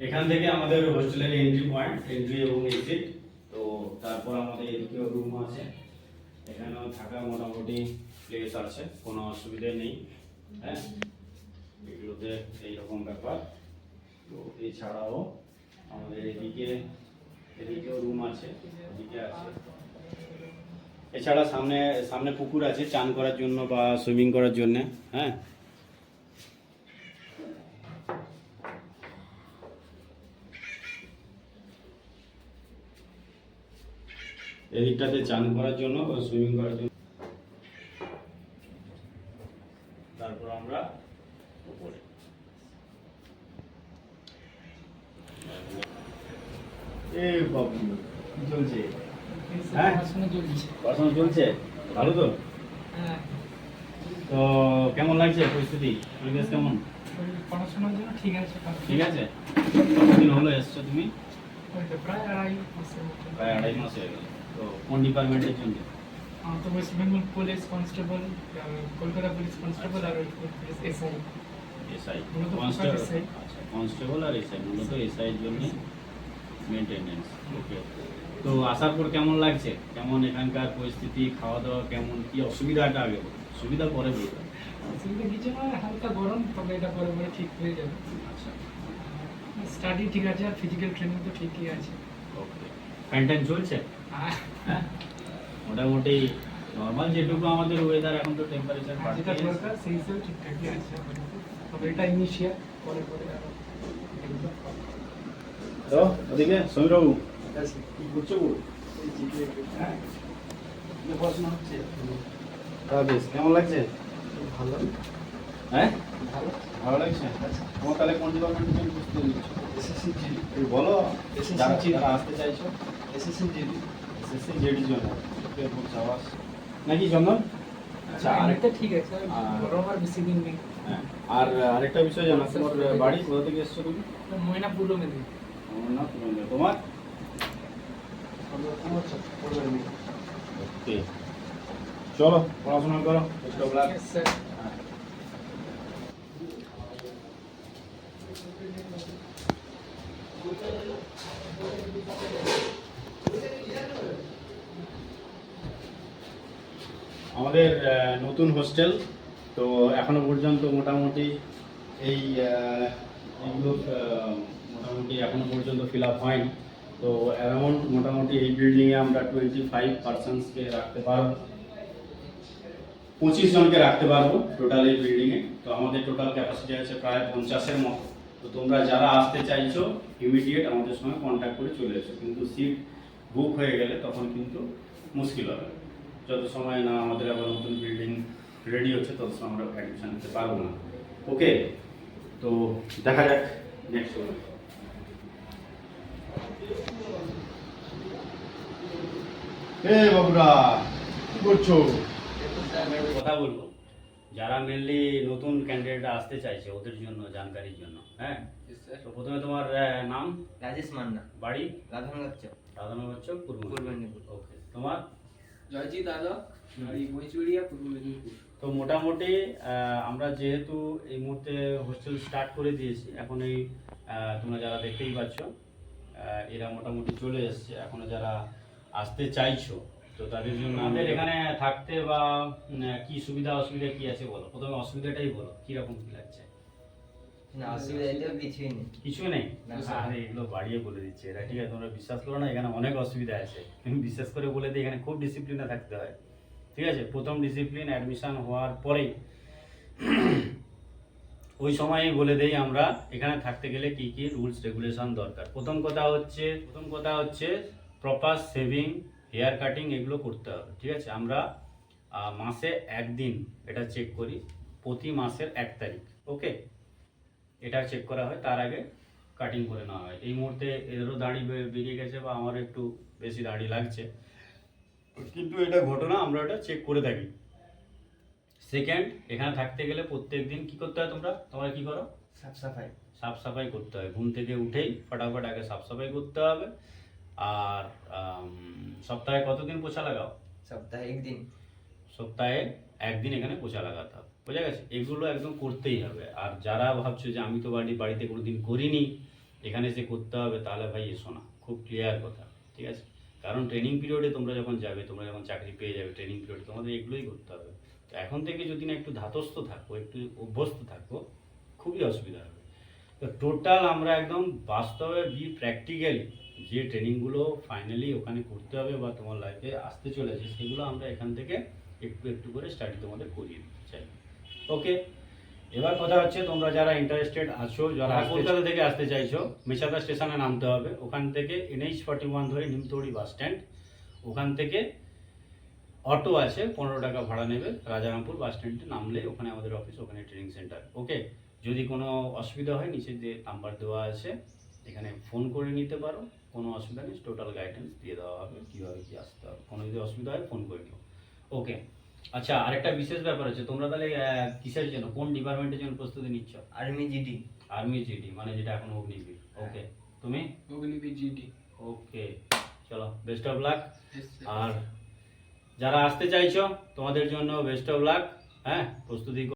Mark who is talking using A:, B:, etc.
A: এখান থেকে আমাদের হোস্টেলের এন্ট্রি পয়েন্ট, এন্ট্রি এবং এক্সিট। তো তারপর আমাদের এদিকেও রুম আছে, এখানেও থাকা মোটামুটি প্লেস আছে, কোনো অসুবিধা নেই। হ্যাঁ, এগুলোতে এইরকম ব্যাপার। তো এছাড়াও আমাদের এদিকেও রুম আছে, এদিকে আছে। এছাড়া সামনে সামনে পুকুর আছে চান করার জন্য বা সুইমিং করার জন্য। হ্যাঁ, এদিকটাতে চান করার জন্য বা সুইমিং করার জন্য। তারপর আমরা উপরে বাবু কি চলছে? হ্যাঁ, পড়াশোনা চলছে, ভালো তো? তো কেমন লাগছে পরিস্থিতি, পরিবেশ কেমন?
B: পড়াশোনার জন্য ঠিক আছে।
A: ঠিক আছে। কতদিন হলো এসছো তুমি?
B: প্রায়
A: প্রায় 2.5 মাস হয়ে গেল। তো কোন ডিপার্টমেন্টের জন্য?
B: তো West Bengal police constable, Kolkata police constable আর পুলিশ এসআই।
A: এসআই,
B: মূলত
A: কনস্টেবল।
B: SI
A: আচ্ছা, কনস্টেবল আর এসআই, মূলত এসআই এর জন্য মেইনটেনেন্স। ওকে। তো আসার পর কেমন লাগছে? কেমন এখানকার পরিস্থিতি, খাওয়া দাওয়া কেমন, কি অসুবিধাটা আগে বলো, সুবিধা পরে বলবো।
B: অসুবিধা কিছু নয়, হালকা গরম, তবে এটা পরে পরে ঠিক হয়ে যাবে।
A: আচ্ছা,
B: স্টাডি ঠিক আছে, আর ফিজিক্যাল ট্রেনিং তো ঠিকই আছে।
A: ওকে। ফ্যান চলছে?
B: আর
A: হ্যাঁ, মোটামুটি নর্মাল যেটুকু আমাদের ওয়েদার, এখন তো টেম্পারেচার
B: যেটা দরকার সেই হিসেবে ঠিকঠাকই আছে আপাতত। তবে এটা ইনিশিয়াল, পরে পরে আরো এগুলো
A: তো ওদিকে সমীরবাবু কি করছো গো? হ্যাঁ, পড়াশোনা হচ্ছে? বেশ, কেমন লাগছে?
B: ভালো।
A: হ্যাঁ,
B: ভালো।
A: ভালো লাগছে। তোমার তাহলে কোন ডিপার্টমেন্টের জন্য প্রস্তুতি নিচ্ছ?
B: SSC GD.
A: এই বলো,
B: SSC
A: যারা আসতে চাইছো।
B: SSC GD.
A: এসএসসি জেডির জন্য চাওয়াস নাকি চন্দন? আচ্ছা,
B: আরেকটা ঠিক আছে,
A: আর-
B: গরম আর বেশি দিন নেই।
A: হ্যাঁ, আর আরেকটা বিষয় জানো, তোমার বাড়ি কোথা থেকে এসছো তুমি?
B: ময়না পূর্ব মেদিনীপুর।
A: আমার না, তোমার? ওকে, চলো পড়াশোনা করো। Best of luck.
B: স্যার
A: আমাদের নতুন হোস্টেল, তো এখনো পর্যন্ত মোটামুটি এই এইগুলো মোটামুটি এখনো পর্যন্ত ফিল আপ হয়নি। তো অ্যারাউন্ড মোটামুটি এই বিল্ডিংয়ে আমরা 25 পার্সনসকে রাখতে পারবো, 25 জনকে রাখতে পারবো টোটাল এই বিল্ডিংয়ে। তো আমাদের টোটাল ক্যাপাসিটি আছে প্রায় 50-এর মতো। তো তোমরা যারা আসতে চাইছো ইমিডিয়েট আমাদের সঙ্গে কন্ট্যাক্ট করে চলে এসো, কিন্তু সিট বুক হয়ে গেলে তখন কিন্তু মুশকিল হবে। যত সময় না আমাদের আবার নতুন বিল্ডিং রেডি হচ্ছে তত সময় আমরা অ্যাডমিশন নিতে পারবো না। ওকে, তো দেখা যাক নেক্সট। বাবুরা কি করছো? কথা বলবো, যারা মেনলি নতুন ক্যান্ডিডেটরা আসতে চাইছে ওদের জন্য জানকারির জন্য। হ্যাঁ, তো প্রথমে তোমার নাম?
C: রাজেশ মান্না,
A: বাড়ি?
C: রাধানগর চক,
A: রাধানগর চক, পূর্ব
C: মেদিনীপুর।
A: ওকে, তোমার?
B: জয়জিৎ আদক, বাড়ি মহিচুড়িয়া, পূর্ব মেদিনীপুর।
A: তো মোটামুটি আমরা যেহেতু এই মুহূর্তে হোস্টেল স্টার্ট করে দিয়েছি, এখন এই তোমরা যারা দেখতেই পাচ্ছ এরা মোটামুটি চলে এসছে। এখনো যারা আসতে চাইছো তো তাদের জন্য আমাদের এখানে থাকতে বা কি সুবিধা অসুবিধা কি আছে বলো, প্রথমে অসুবিধাটাই বলো, কিরকম কি লাগছে?
C: না অসুবিধা এটা কিছুই নেই।
A: কিছু নেই?
C: না।
A: আরে এগুলো বাড়িয়ে বলে দিচ্ছে এরা, ঠিক আছে? তোমরা বিশ্বাস করো না, এখানে অনেক অসুবিধা আছে, তুমি বিশ্বাস করে বলে দিই এখানে খুব ডিসিপ্লিনে থাকতে হয়। ঠিক আছে, প্রথম ডিসিপ্লিন অ্যাডমিশন হওয়ার পরেই ওই সময়ই বলে দেই আমরা এখানে থাকতে গেলে কি কি রুলস রেগুলেশন দরকার। প্রথম কথা হচ্ছে প্রপার সেভিং, হেয়ার কাটিং এগুলো করতে হবে। ঠিক আছে, আমরা মাসে একদিন এটা চেক করি, প্রতি মাসের 1 তারিখ। ওকে, এটা চেক করা হয়, তার আগে কাটিং করে নেওয়া হয়। এই মুহূর্তে এদেরও দাড়ি বেরিয়ে গেছে বা আমার একটু বেশি দাড়ি লাগছে, কিন্তু এটা ঘটনা, আমরা এটা চেক করে থাকি। সেকেন্ড, এখানে থাকতে গেলে প্রত্যেক দিন কি করতে হয়, তোমরা কি করো?
C: সাফ সাফাই।
A: সাফ সাফাই করতে হয়, ঘুম থেকে উঠেই ফটাফট আগে সাফ সাফাই করতে হবে। আর সপ্তাহে কতদিন পোছা লাগাও?
C: সপ্তাহে একদিন।
A: সপ্তাহে 1 দিন এখানে পোছা লাগাতে হবে, বোঝা গেছে? এগুলো একদম করতেই হবে। আর যারা ভাবছো যে আমি তো বাড়িতে কোনোদিন করিনি এখানে এসে করতে হবে তাহলে ভাই এসো না, খুব ক্লিয়ার কথা, ঠিক আছে? কারণ ট্রেনিং পিরিয়ডে তোমরা যখন যাবে, তোমরা যখন চাকরি পেয়ে যাবে, ট্রেনিং পিরিয়ডে তোমাদের এগুলোই করতে হবে। তো এখন থেকে যদি না একটু ধাতস্থ থাকো, একটু অভ্যস্ত থাকো, খুবই অসুবিধা হবে। তো টোটাল আমরা একদম বাস্তবে প্র্যাকটিক্যালি যে ট্রেনিংগুলো ফাইনালি ওখানে করতে হবে বা তোমার লাইফে আসতে চলেছে, সেগুলো আমরা এখান থেকে একটু একটু করে স্টাডি তোমাদের করিয়ে দিতে চাই। ওকে, এবার কথা হচ্ছে তোমরা যারা ইন্টারেস্টেড আছো, যারা কলকাতা থেকে আসতে চাইছো, মেছাদা স্টেশনে নামতে হবে। ওখান থেকে NH41 ধরে নিমতৌড়ি বাস স্ট্যান্ড, ওখান থেকে অটো আছে, 15 টাকা ভাড়া নেবে। রাজারামপুর বাস স্ট্যান্ডে নামলে ওখানে আমাদের অফিস, ওখানে ট্রেনিং সেন্টার। ওকে, যদি কোনো অসুবিধা হয় নিচে যে নাম্বার দেওয়া আছে এখানে ফোন করে নিতে পারো, কোনো অসুবিধা নেই, টোটাল গাইডেন্স দিয়ে দেওয়া হবে কীভাবে কী আসতে হবে। কোনো যদি অসুবিধা হয় ফোন করে নিও। ওকে, আচ্ছা, আরেকটা বিশেষ ব্যাপার আছে, তোমরা তাহলে কিসের জন্য, কোন ডিপার্টমেন্টের জন্য প্রস্তুতি নিচ্ছ?
C: Army GD.
A: আর্মি জিডি, মানে যেটা এখন অগ্নিবীর। ওকে, তুমি?
B: অগ্নিবীর জিডি।
A: ওকে, চলো বেস্ট অফ লাক। আর যারা আসতে চাইছো তোমাদের জন্য বেস্ট অফ লাক। হ্যাঁ, প্রস্তুতি